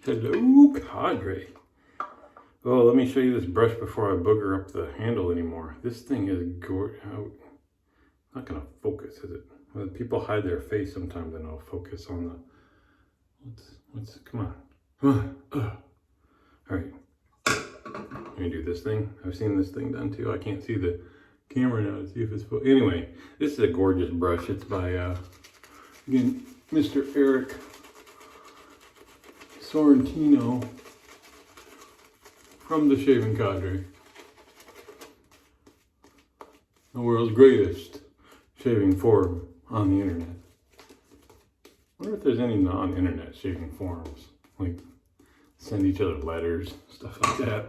Hello, Cadre. Oh, let me show you this brush before I booger up the handle anymore. This thing is gorgeous. Not gonna focus, is it? When people hide their face sometimes, and I'll focus on the. Come on. All right. Let me do this thing. I've seen this thing done too. I can't see the camera now to see if it's. Anyway, this is a gorgeous brush. It's by again, Mr. Eric Sorrentino from the Shaving Cadre, the world's greatest shaving forum on the internet. I wonder if there's any non-internet shaving forums, like send each other letters, stuff like that.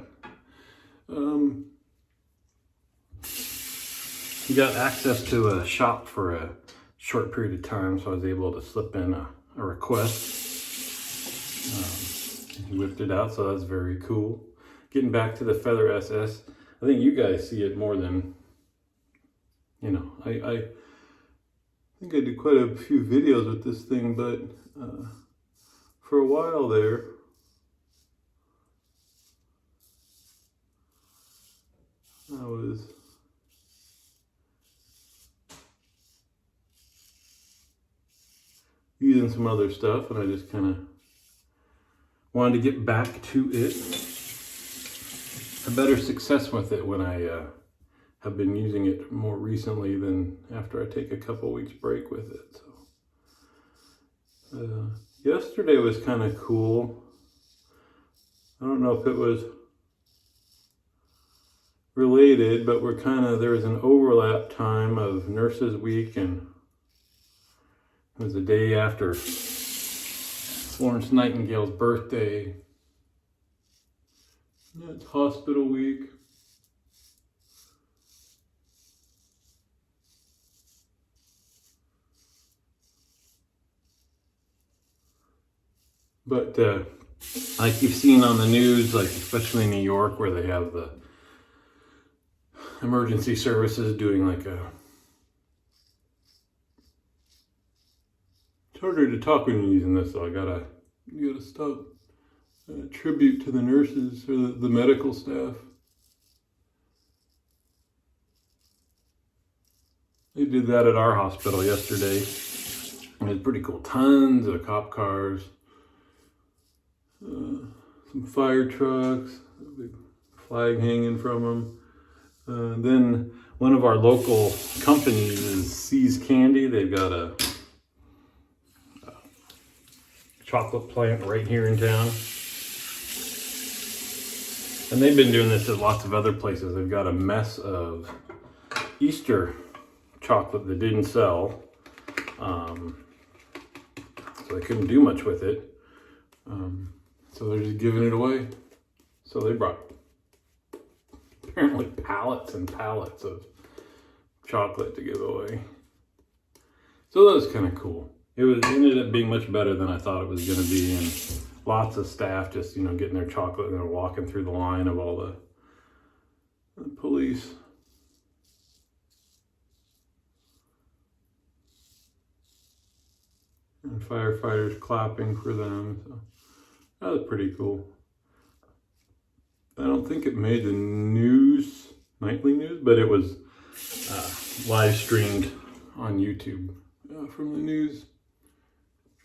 He got access to a shop for a short period of time, so I was able to slip in a request. He whipped it out, so that's very cool. Getting back to the Feather SS, I think you guys see it more than, you know, I think I did quite a few videos with this thing, but for a while there, I was using some other stuff, and I just kind of wanted to get back to it. A better success with it when I have been using it more recently than after I take a couple weeks break with it. So yesterday was kind of cool. I don't know if it was related, but there was an overlap time of Nurses Week, and it was the day after Florence Nightingale's birthday. It's hospital week. But like you've seen on the news, like especially in New York, where they have the emergency services doing like it's harder to talk when you're using this, so you gotta stop. Tribute to the nurses or the medical staff. They did that at our hospital yesterday. It was pretty cool. Tons of cop cars, some fire trucks, a big flag hanging from them. Then one of our local companies is See's Candy. They've got a chocolate plant right here in town. And they've been doing this at lots of other places. They've got a mess of Easter chocolate that didn't sell. So they couldn't do much with it. So they're just giving it away. So they brought apparently pallets and pallets of chocolate to give away. So that was kind of cool. It ended up being much better than I thought it was going to be. And lots of staff just, getting their chocolate and they're walking through the line of all the police. And firefighters clapping for them. So that was pretty cool. I don't think it made the news, nightly news, but it was live streamed on YouTube from the news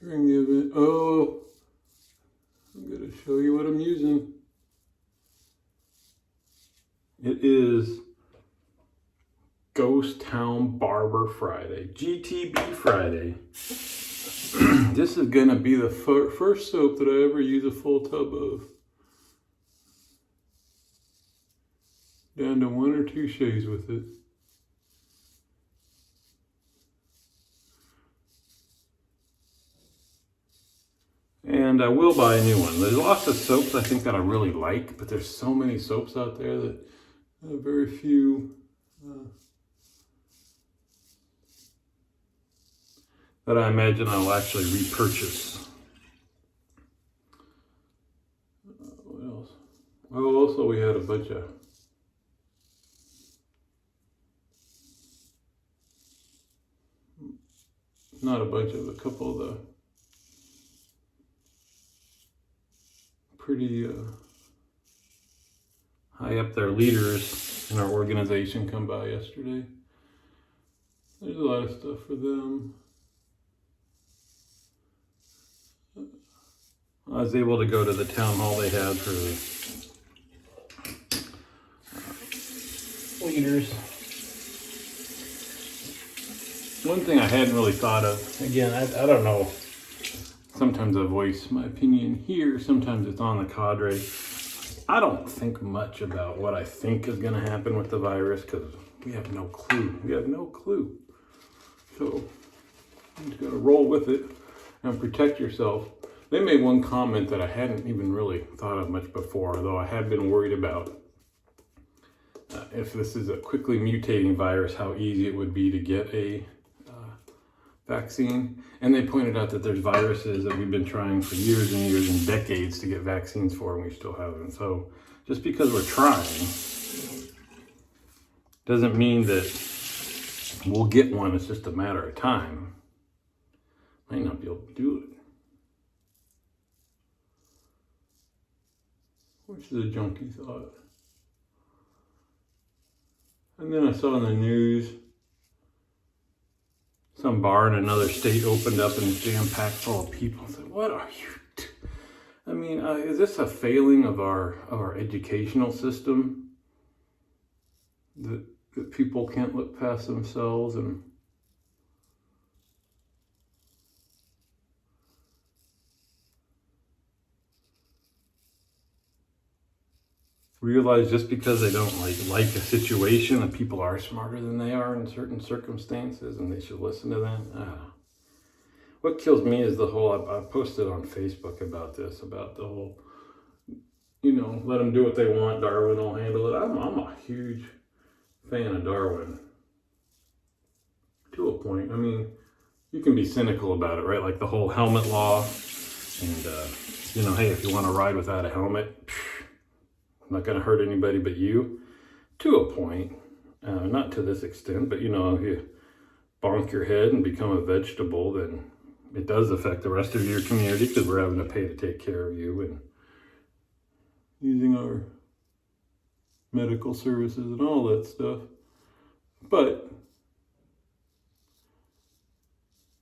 during the event. Oh, I'm going to show you what I'm using. It is Ghost Town Barber Friday, GTB Friday. This is going to be the first soap that I ever use a full tub of. Down to 1 or 2 shades with it. And I will buy a new one. There's lots of soaps I think that I really like, but there's so many soaps out there that very few that I imagine I'll actually repurchase. What else? Oh, also we had a bunch of a couple of the pretty high up there leaders in our organization come by yesterday. There's a lot of stuff for them. I was able to go to the town hall they had for the leaders. One thing I hadn't really thought of, again, I don't know, sometimes I voice my opinion here, sometimes it's on the cadre. I don't think much about what I think is going to happen with the virus because we have no clue. We have no clue. So you just got to roll with it and protect yourself. They made one comment that I hadn't even really thought of much before, though I had been worried about if this is a quickly mutating virus, how easy it would be to get a vaccine. And they pointed out that there's viruses that we've been trying for years and years and decades to get vaccines for, and we still haven't. So just because we're trying doesn't mean that we'll get one. It's just a matter of time. Might not be able to do it. Which is a junky thought. And then I saw in the news some bar in another state opened up and it's jam-packed full of people. I said, what are you I mean, is this a failing of our educational system? That people can't look past themselves and realize just because they don't like a situation that people are smarter than they are in certain circumstances and they should listen to them. What kills me is the whole, I posted on Facebook about this, about the whole, let them do what they want, Darwin will handle it. I'm a huge fan of Darwin to a point. I mean, you can be cynical about it, right? Like the whole helmet law and, hey, if you want to ride without a helmet, I'm not going to hurt anybody but you, to a point. Not to this extent, but if you bonk your head and become a vegetable, then it does affect the rest of your community because we're having to pay to take care of you and using our medical services and all that stuff. But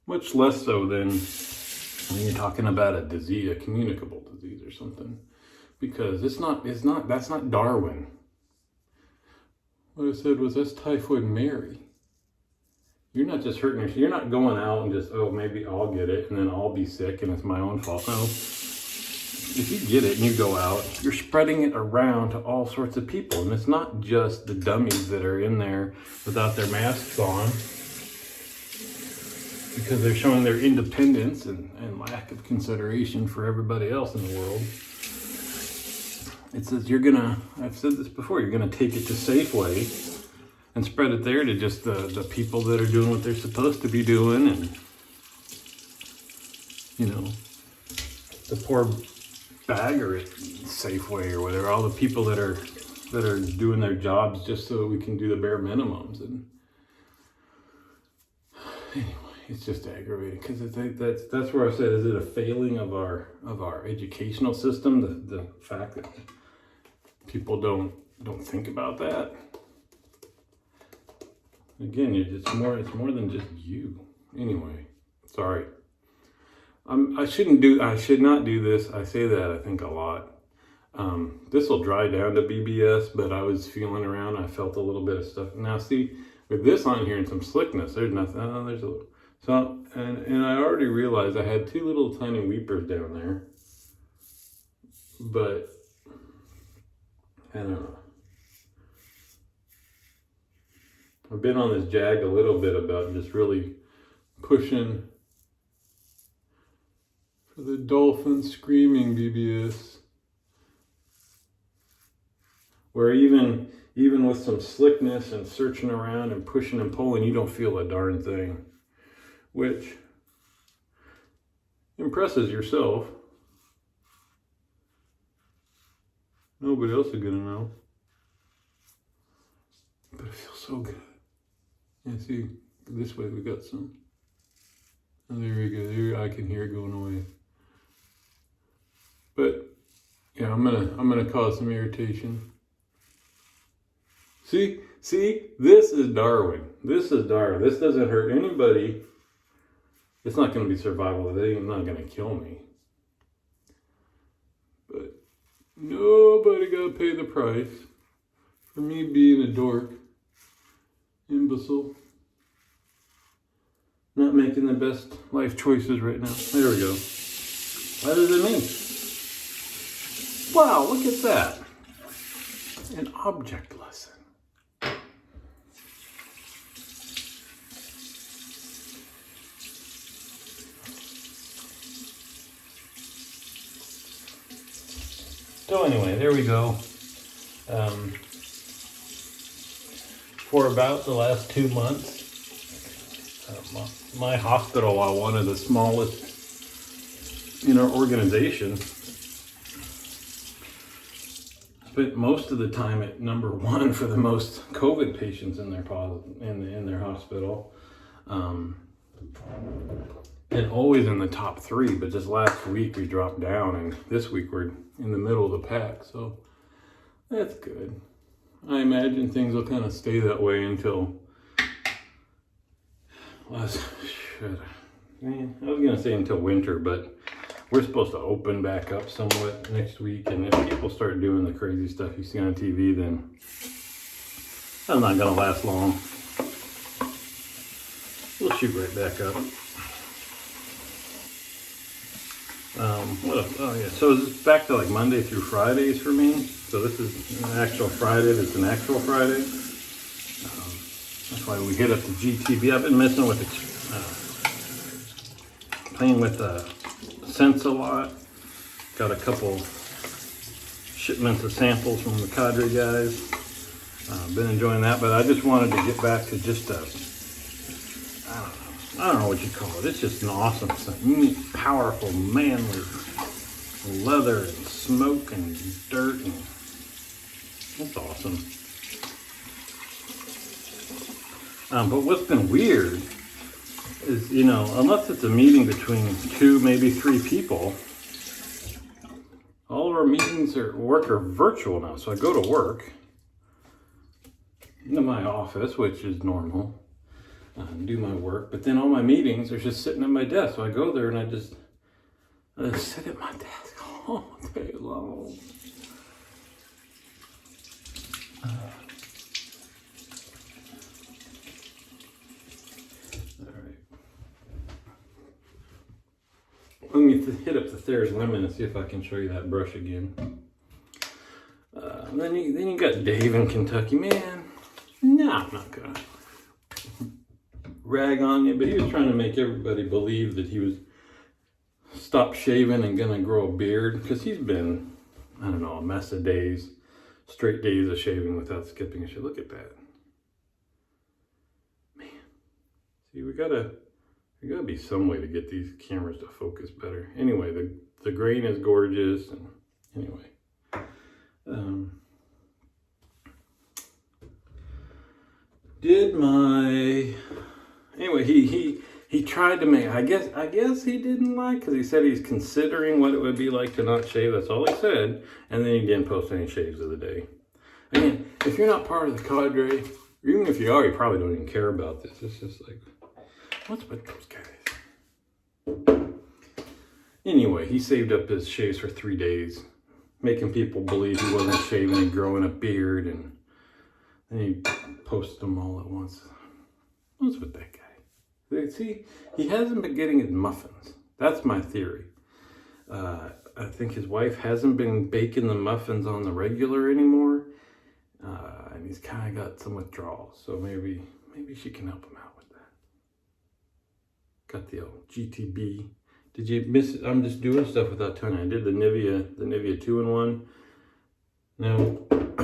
much less so than when you're talking about a disease, a communicable disease or something. Because that's not Darwin. What I said was, that's typhoid Mary. You're not just hurting yourself. You're not going out and just, maybe I'll get it and then I'll be sick and it's my own fault. No. If you get it and you go out, you're spreading it around to all sorts of people. And it's not just the dummies that are in there without their masks on because they're showing their independence and lack of consideration for everybody else in the world. It says I've said this before, you're going to take it to Safeway and spread it there to just the people that are doing what they're supposed to be doing. And, the poor bagger at Safeway or whatever, all the people that are doing their jobs just so we can do the bare minimums. And anyway, it's just aggravating because that's where I said, is it a failing of our educational system? The fact that people don't think about that. Again, it's more than just you. Anyway, sorry. I should not do this. I say that I think a lot. This will dry down to BBS, but I was feeling around. I felt a little bit of stuff. Now see, with this on here and some slickness, there's nothing. And I already realized I had two little tiny weepers down there, but I don't know. I've been on this jag a little bit about just really pushing for the dolphin screaming BBS, where even with some slickness and searching around and pushing and pulling, you don't feel a darn thing, which impresses yourself. Nobody else is gonna know, but it feels so good. Yeah, see, this way we got some. And there we go. There, I can hear it going away. But Yeah, I'm gonna cause some irritation. See, this is Darwin. This is Darwin. This doesn't hurt anybody. It's not gonna be survival. They're not gonna kill me. But nobody gotta pay the price for me being a dork, imbecile, not making the best life choices right now. There we go. What does it mean? Wow, look at that. An object lesson. So anyway, there we go. For about the last 2 months, my hospital, while one of the smallest in our organization, spent most of the time at number 1 for the most COVID patients in their hospital, and always in the top 3. But just last week we dropped down, and this week we're in the middle of the pack. So that's good. I imagine things will kind of stay that way until I was gonna say until winter, but we're supposed to open back up somewhat next week, and if people start doing the crazy stuff you see on TV, then I'm not gonna last long. We'll shoot right back up. What else? Oh yeah, so it's back to like Monday through Fridays for me. So this is an actual Friday. That's an actual Friday. That's why we hit up the GTB. I've been messing with playing with scents a lot. Got a couple shipments of samples from the Cadre guys. Been enjoying that, but I just wanted to get back to just I don't know what you call it. It's just an awesome, neat, powerful, manly leather and smoke and dirt, and it's awesome. But what's been weird is, unless it's a meeting between 2, maybe 3 people, all of our meetings at work are virtual now. So I go to work into my office, which is normal, do my work, but then all my meetings are just sitting at my desk. So I go there and I just sit at my desk all day long. Let me hit up the Thayer's Lemon and see if I can show you that brush again. Then you got Dave in Kentucky. Man, no, I'm not gonna rag on you, but he was trying to make everybody believe that he was stopped shaving and gonna grow a beard, because he's been, I don't know, a mess of days, straight days of shaving without skipping a shit. Look at that. Man. See, we gotta be some way to get these cameras to focus better. Anyway, the grain is gorgeous, and anyway. Anyway, he tried to make, I guess he didn't like, because he said he's considering what it would be like to not shave. That's all he said. And then he didn't post any shaves of the day. Again, if you're not part of the cadre, or even if you are, you probably don't even care about this. It's just like, what's with those guys? Anyway, he saved up his shaves for 3 days, making people believe he wasn't shaving and growing a beard, and then he posted them all at once. What's with that guy? See, he hasn't been getting his muffins. That's my theory. I think his wife hasn't been baking the muffins on the regular anymore, and he's kind of got some withdrawals. So maybe she can help him out with that. Got the old GTB. Did you miss it? I'm just doing stuff without telling you. I did the Nivea 2-in-1. Now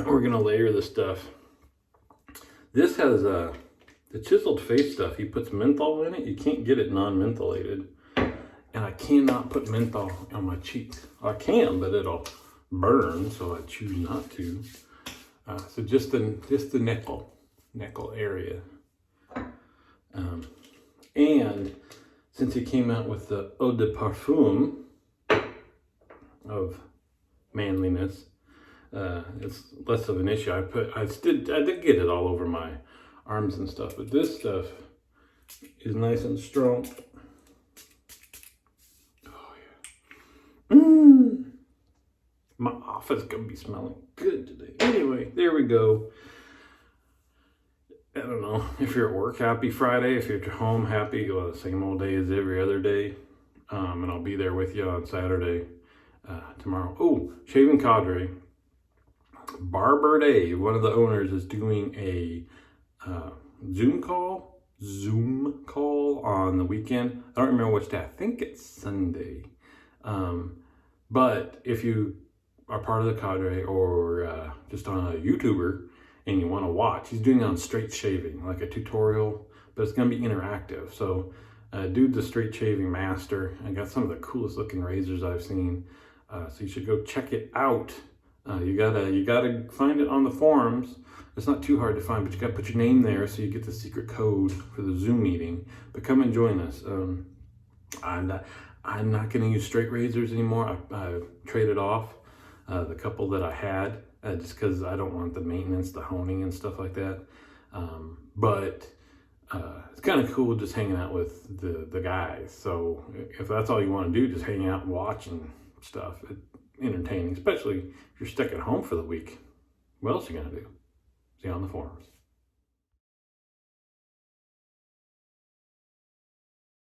we're gonna layer the stuff. This has the chiseled face stuff. He puts menthol in it. You can't get it non-mentholated. And I cannot put menthol on my cheeks. I can, but it'll burn, so I choose not to. So just the neckle area. And since he came out with the eau de parfum of manliness. It's less of an issue. I did get it all over my arms and stuff, but this stuff is nice and strong. Oh yeah. My office gonna be smelling good today. Anyway, there we go. I don't know if you're at work, happy Friday. If you're at home, happy. Well, the same old day as every other day. And I'll be there with you on Saturday, tomorrow. Oh, Shaving Cadre. Barber Dave, one of the owners, is doing a Zoom call on the weekend. I don't remember which day. I think it's Sunday. But if you are part of the cadre or just on a YouTuber and you want to watch, he's doing it on straight shaving, like a tutorial, but it's going to be interactive. So dude's a straight shaving master. I got some of the coolest looking razors I've seen. So you should go check it out. You gotta find it on the forums. It's not too hard to find, but you gotta put your name there so you get the secret code for the Zoom meeting. But come and join us. I'm not gonna use straight razors anymore. I traded off the couple that I had just because I don't want the maintenance, the honing, and stuff like that. But it's kind of cool just hanging out with the guys. So if that's all you want to do, just hang out and watch and stuff. Entertaining, especially if you're stuck at home for the week. What else are you gonna do? See you on the forums.